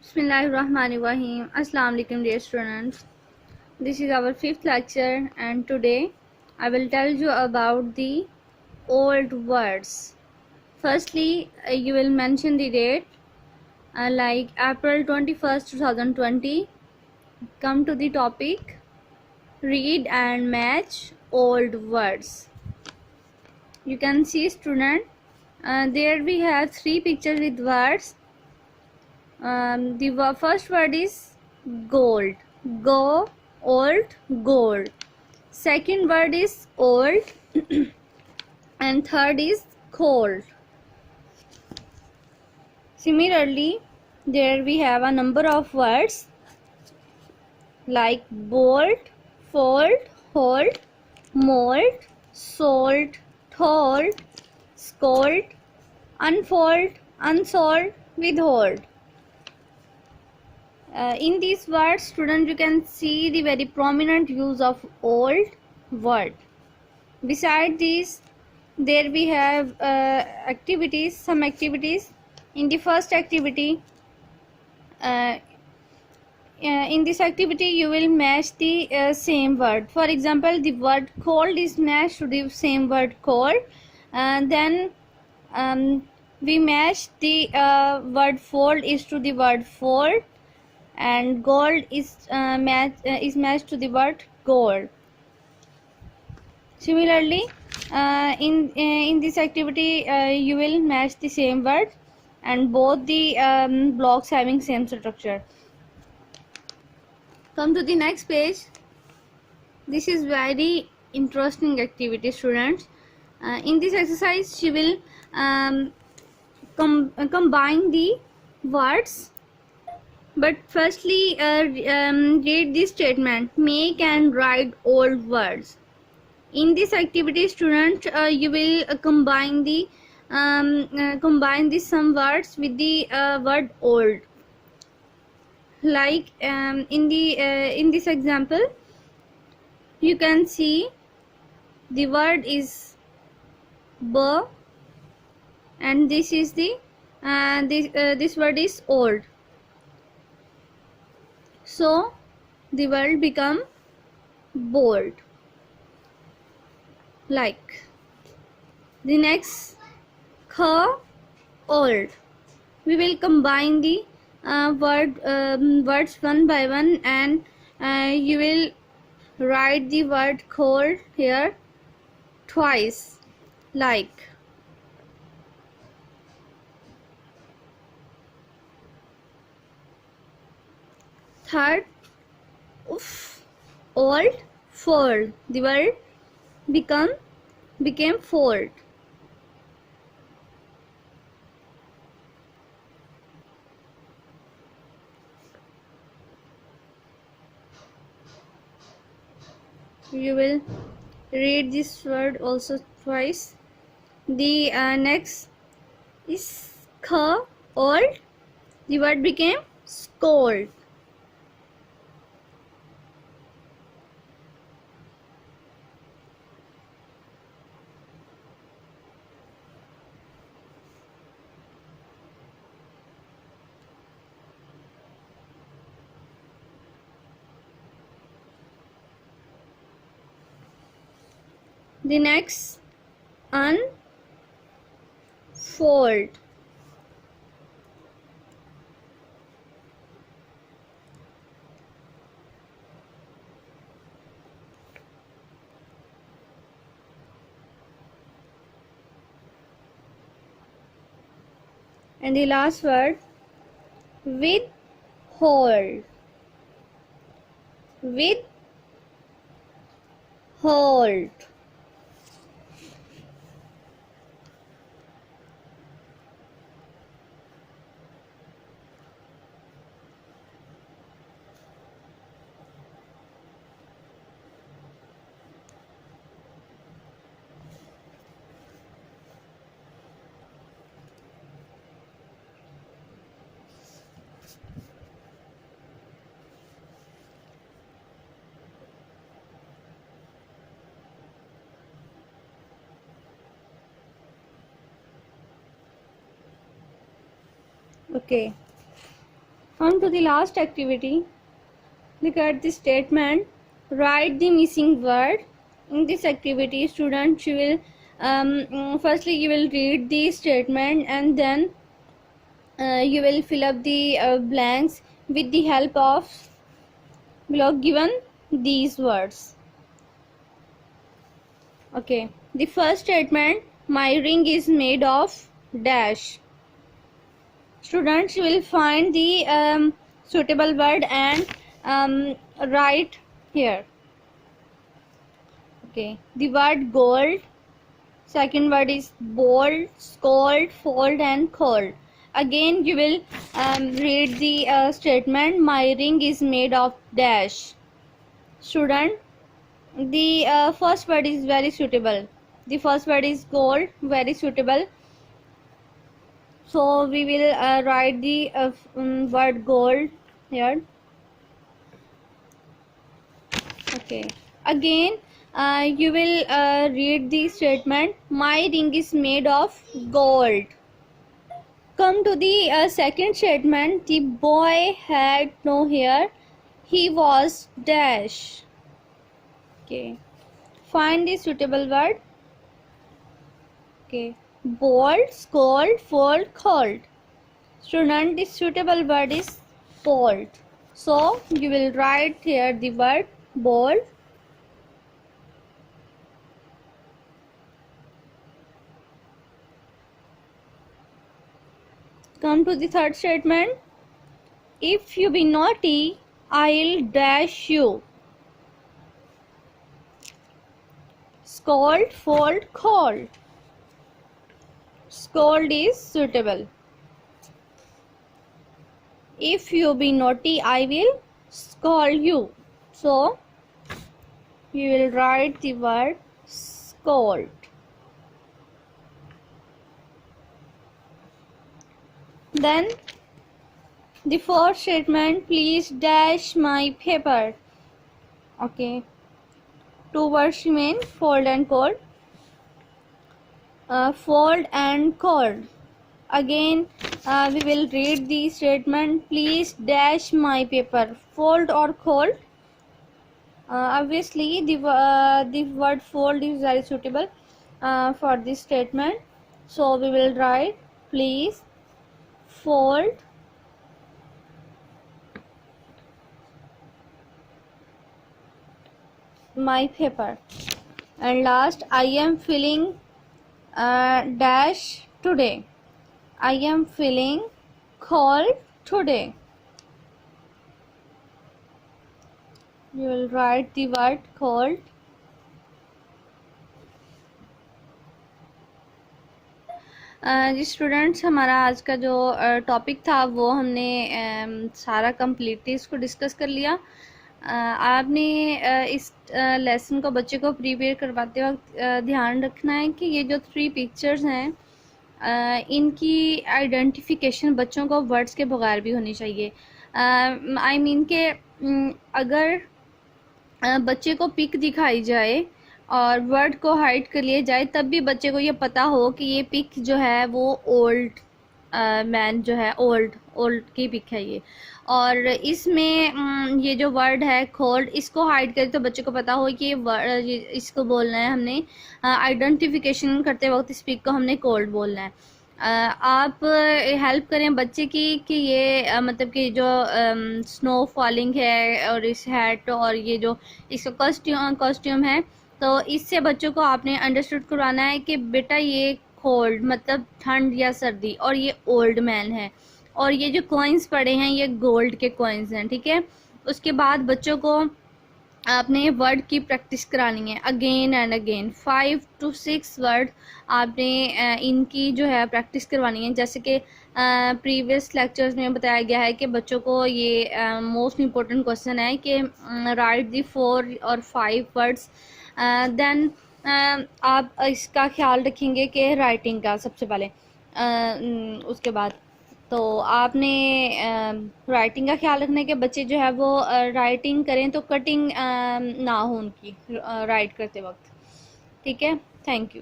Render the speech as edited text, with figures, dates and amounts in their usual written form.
Bismillahirrahmanirrahim. Assalamu alaikum dear students. This is our fifth lecture and today I will tell you about the old words. Firstly, you will mention the date like April 21st, 2020. Come to the topic, read and match old words. You can see student, there we have three pictures with words. The first word is gold. Go, old, gold. Second word is old and third is cold. Similarly, there we have a number of words like bold, fold, hold, mold, sold, told, scold, unfold, unsold, withhold. In these words, students, you can see the very prominent use of old word. Beside this, there we have activities, some activities. In the first activity, in this activity you will match the same word. For example, the word cold is matched to the same word cold, and then we match the word fold is to the word fold, and gold is matched to the word gold. Similarly, in this activity you will match the same word and both the blocks having same structure. Come to the next page. This is very interesting activity, students. In this exercise you will combine the words. But firstly, read this statement: make and write old words. In this activity, student, you will combine the some words with the word old. Like in this example, you can see the word is b, and this is the this word is old. So the word become bold. Like the next old, we will combine the words one by one, and you will write the word cold here twice. Like third, oof, old, fold. The word became fold. You will read this word also twice. The next is old. The word became scold. The next, unfold. And the last word, withhold. Withhold. Okay. On to the last activity. Look at the statement. Write the missing word. In this activity, students, you will firstly you will read the statement, and then you will fill up the blanks with the help of below given these words. Okay. The first statement. My ring is made of dash. Students will find the suitable word and write here. Okay, the word gold. Second word is bold, scold, fold, and cold. Again, you will read the statement. My ring is made of dash. Student, the first word is very suitable. The first word is gold, very suitable. So we will write the word gold here. Okay. Again, you will read the statement. My ring is made of gold. Come to the second statement. The boy had no hair. He was dash. Okay. Find the suitable word. Okay. Bold, scold, fold, cold. Student, the suitable word is bold. So you will write here the word bold. Come to the third statement. If you be naughty, I'll dash you. Scold, fold, cold. Scold is suitable. If you be naughty, I will scold you. So you will write the word scold. Then the fourth statement. Please dash my paper. Okay. Two words remain. Fold and cold. Fold and cold. Again, we will read the statement. Please dash my paper. Fold or cold. Obviously, the word fold is very suitable for this statement. So we will write, please fold my paper. And last, I am feeling dash today. I am feeling cold today. You will write the word cold. जी students, हमारा आज का जो topic था वो हमने सारा completely इसको डिस्कस कर लिया. आपने इस लेसन को बच्चे को प्रिपेयर करवाते वक्त ध्यान रखना है कि ये जो 3 पिक्चर्स हैं इनकी आइडेंटिफिकेशन बच्चों को वर्ड्स के बगैर भी होनी चाहिए. आई मीन के अगर बच्चे को पिक दिखाई जाए और वर्ड को हाइड कर लिया जाए तब भी बच्चे को ये पता हो कि ये पिक जो है वो ओल्ड मैन जो है ओल्ड की पिक है ये. और इसमें ये जो वर्ड है कोल्ड, इसको हाइड करें तो बच्चे को पता हो कि ये इसको बोलना है हमने. आइडेंटिफिकेशन करते वक्त इस पिक को हमने कोल्ड बोलना है. आप हेल्प करें बच्चे की कि ये मतलब कि जो स्नो फॉलिंग है और इस हैट और ये जो इसका कॉस्ट्यूम है, तो इससे बच्चों को आपने अंडरस्टूड करवाना है कि बेटा ये कोल्ड मतलब ठंड या सर्दी, और ये ओल्ड मैन है, और ये जो कॉइन्स पड़े हैं ये गोल्ड के कॉइन्स हैं. ठीक है. उसके बाद बच्चों को आपने वर्ड की प्रैक्टिस करानी है again and again. 5 to 6 word आपने इनकी जो है प्रैक्टिस करवानी है. जैसे कि प्रीवियस लेक्चर्स में बताया गया है कि बच्चों को ये मोस्ट इम्पोर्टेंट क्वेश्चन है कि राइट द 4 और 5 वर्ड्स. देन आप इसका ख्याल रखेंगे कि राइटिंग का सबसे पहले. उसके बाद तो आपने राइटिंग का ख्याल रखना है कि बच्चे जो है वो राइटिंग करें तो कटिंग ना हो उनकी राइट करते वक्त. ठीक है. Thank you.